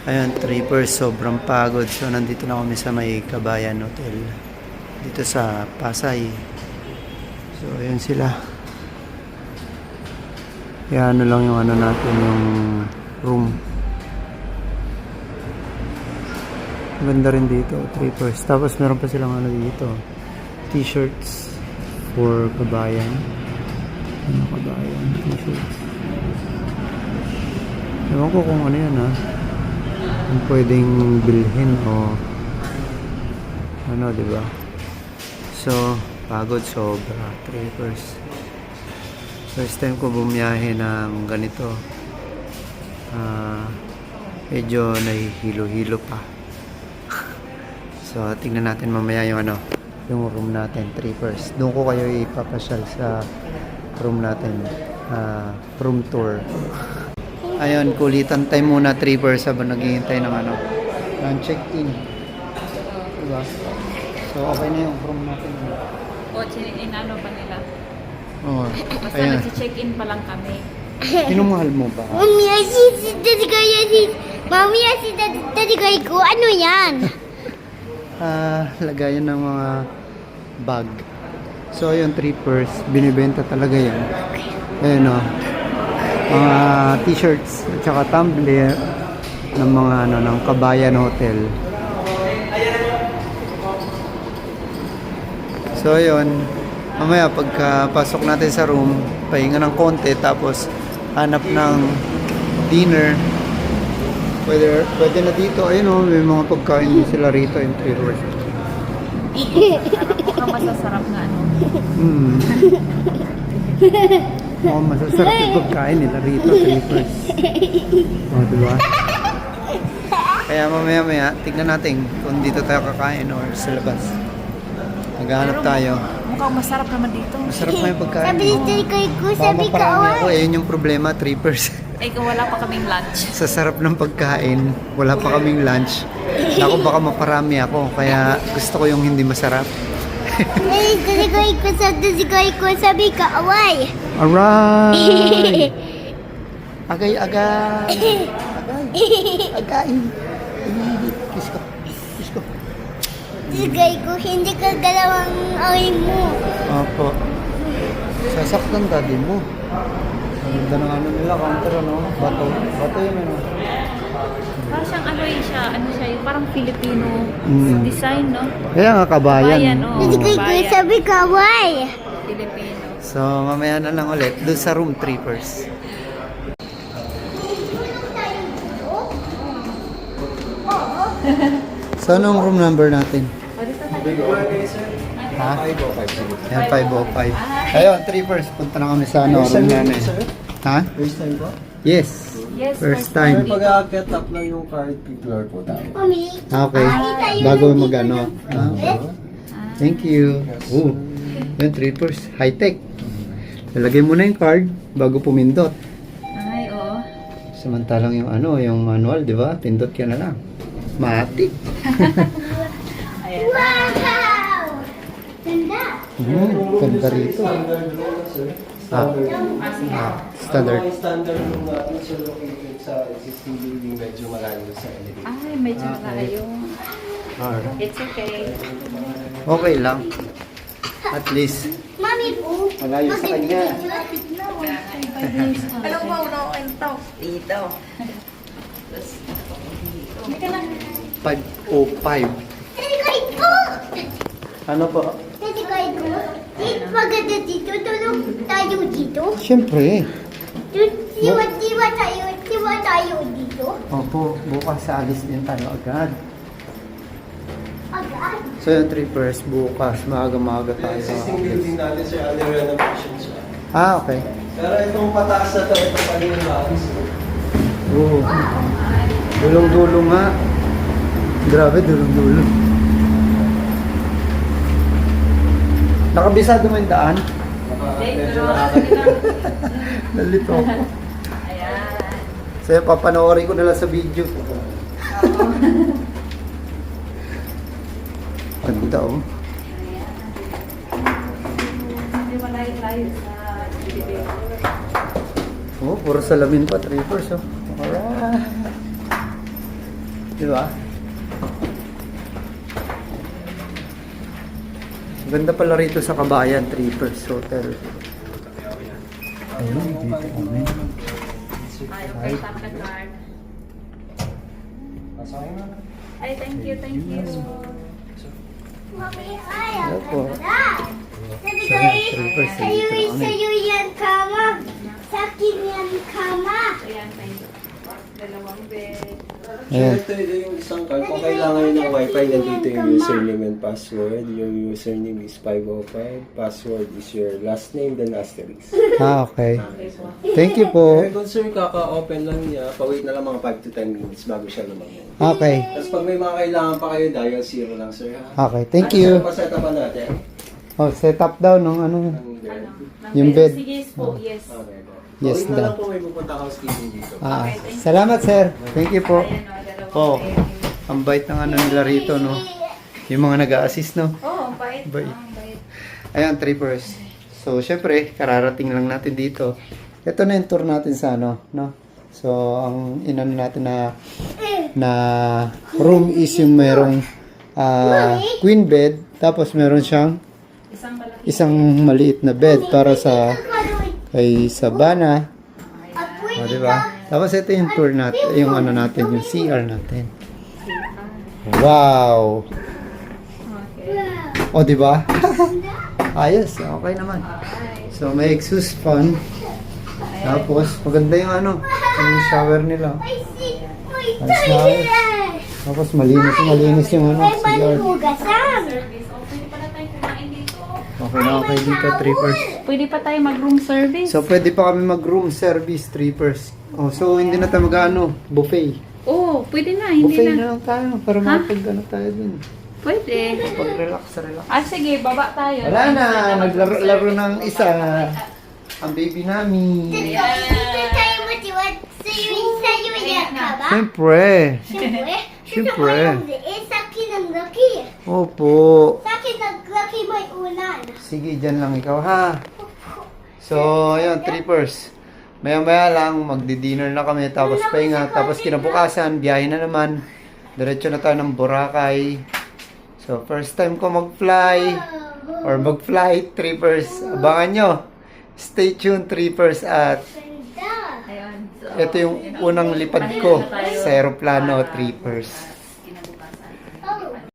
Ayan, trippers, sobrang pagod. So, nandito na kami sa may Kabayan Hotel. Dito sa Pasay. So, ayan sila. Kaya ano lang yung ano natin, yung room. Ganda rin dito, trippers. Tapos meron pa silang ano dito, t-shirts for Kabayan. Ano Kabayan, t-shirts. Ewan ko kung ano yan kung pwedeng bilhin o ano, diba? So, pagod sobra, trippers. First time ko bumiyahe ng ganito. Medyo nahihilo-hilo pa. So, tingnan natin mamaya yung yung room natin, trippers. Doon ko kayo ipapasyal sa room natin, room tour. Ayun, kulitan time muna, trippers, habang naghihintay ng ng check-in. Diba? So, okay na yung room natin. O, inano pa nila? Oo. Basta Ayan. nag-check-in pa lang kami. Minumahal mo ba? Mami, si Daddy ko, ano yan? Lagayan ng mga bag. So, yung trippers, binibenta talaga yan. Ayun mga t-shirts at saka tumbler ng mga ng Kabayan Hotel. So, ayun. Mamaya, pagkapasok natin sa room, pahinga ng konti, tapos hanap ng dinner. Pwede na dito. Ayun may mga pagkain din sila rito in trippers. Mukhang masasarap nga, Masasarap yung pagkain nila rito, trippers. Diba? Kaya mamaya, tignan natin kung dito tayo kakain or sa labas. Maghanap tayo. Mukhang masarap naman dito. Masarap na yung pagkain. Sabi ni Daddy ko, sabi ka, Maparami ako. Yun yung problema, trippers. Eh, kung wala pa kaming lunch. Sa sarap ng pagkain, wala pa kaming lunch. Ako baka maparami ako, kaya gusto ko yung hindi masarap. Daddy ko, sabi ka, away. Alright! Agay. Kiss ko. Daddy ko, hindi ka galawang away mo. Opo. Sasaktan daddy mo. Ang ganda ng nila, counter bato. Bato yun Parang siyang siya, yung parang Filipino design, no? Kaya nga kabayan. Daddy ko, sabi ka, away. Filipino. So, mamaya na lang ulit. Doon sa room, trippers. So, anong room number natin? Ha? 505. Yan, 505. Ayun, trippers. Punta na kami sa room namin. Ha? First time po? Yes. Yes, First time. Pag-get up lang yung card floor po tayo. Mami, Okay. Bago mag-ano. Thank you. Oh, yun, trippers. High-tech. Lalagay mo na yung card bago pumindot. Ay, oo. Samantalang yung yung manual, di ba? Pindot ka na lang. Matik. Ayan. wow! Ganda. Ganda rito. Standard. Ang standard room natin so located sa existing building medyo malayo sa elevator. Ay, medyo malayo. Alright. It's okay. Okay lang. At least, Mami po. malayo sa kanya. Alam mo, ito. Dito. 505. Daddy ko. Ano po? Daddy ko. Maganda dito. Tulog tayo dito. Siyempre. Diba tayo dito? Opo, bukas sa alis din tayo agad. Agad. So yung trippers, bukas, maaga-maaga tayo sa Existing office. building natin sir, under renovation siya. Okay. Pero itong pataas na to, ito pa rin yung office. Oo. Dulong-dulo nga. Grabe, dulong-dulo. Nakabisado mo yung daan? Medyo Nalito ako. Ayan. So papanoorin ko na lang sa video. Ganda Hindi malayo tayo sa elevator. Oh, puro salamin pa, trippers. Alright. Di ba? Ganda pala rito sa Kabayan, Trippers Hotel. Ayun, dito kami. Ay, okay, tap the card. Ay, thank you, thank you. Mami, ayaw Opo. ka na. Sabi ko, Trippers, sa'yo, dito kami. sa'yo yan kama. Sa akin yan kama. Ayan, thank you. Dalawang bed. Ayan. Ito yung isang card. Kung kailangan nyo ng wifi, nandito yung username and password. Yung username is 505. Password is your last name, then asterisk. Okay. Thank you po. Kung sir, kaka-open lang niya, pa-wait na lang mga 5 to 10 minutes bago siya lumangin. Okay. Tapos pag may mga kailangan pa kayo, dial 0 lang sir. Ha? Okay, thank you. Ano sir, pa-set up natin? Oh, set up daw nung ano. Ang bed. Yung bed. Sige po, yes. Okay po. Yes, Pawait na daw. lang po, may pupunta housekeeping dito. Salamat, sir. Thank you po. Ayan, dalawang Oh, bed. ang bait ng ano nila rito, no? Yung mga nag-a-assist, no? Oh, ang bait. Bait. Ang bait. Ayan, trippers. So, syempre, kararating lang natin dito. Ito na yung tour natin sa ano, no? So, ang inano natin na room is yung merong queen bed, tapos meron siyang Isang malaki. isang maliit na bed para sa kay Sabana. O, di ba? Tapos ito yung tour natin, yung ano natin, yung CR natin. Wow! Okay. O, di ba? Ayos, okay naman. So, may exhaust fan. Tapos, maganda yung ano, yung shower nila. Ay, si, may Ayos na ayos. Tapos, malinis yung ano, may CR. manugasan. Service. Oh, pwede pala tayo kumain dito. Okay na okay dito, trippers. Pwede pa tayo mag-room service. So, pwede pa kami mag-room service, trippers. Oh, so, hindi na tayo mag-ano, buffet. Oh, pwede na, hindi Buffet na. na lang tayo para makapag-ano tayo dun. Pwede. Pag-relax. Ah, sige, baba tayo. Wala na, naglaro ng isa. Ang baby namin. Dito tayo matiwad. Sa'yo yan kama. Siyempre. Siyempre. Siyempre. Sa akin ang laki. Opo. Sa akin ang laki may ulan. Sige, dyan lang ikaw ha. So, ayun, trippers. Maya-maya lang, magdi-dinner na kami, tapos pahinga, tapos kinabukasan, biyahe na naman. Diretso na tayo ng Boracay. So, first time ko mag-fly, or mag-flight, trippers. Abangan nyo. Stay tuned, trippers, at Ganda. Ayun. So, ito yung unang lipad ko sa aeroplano, trippers.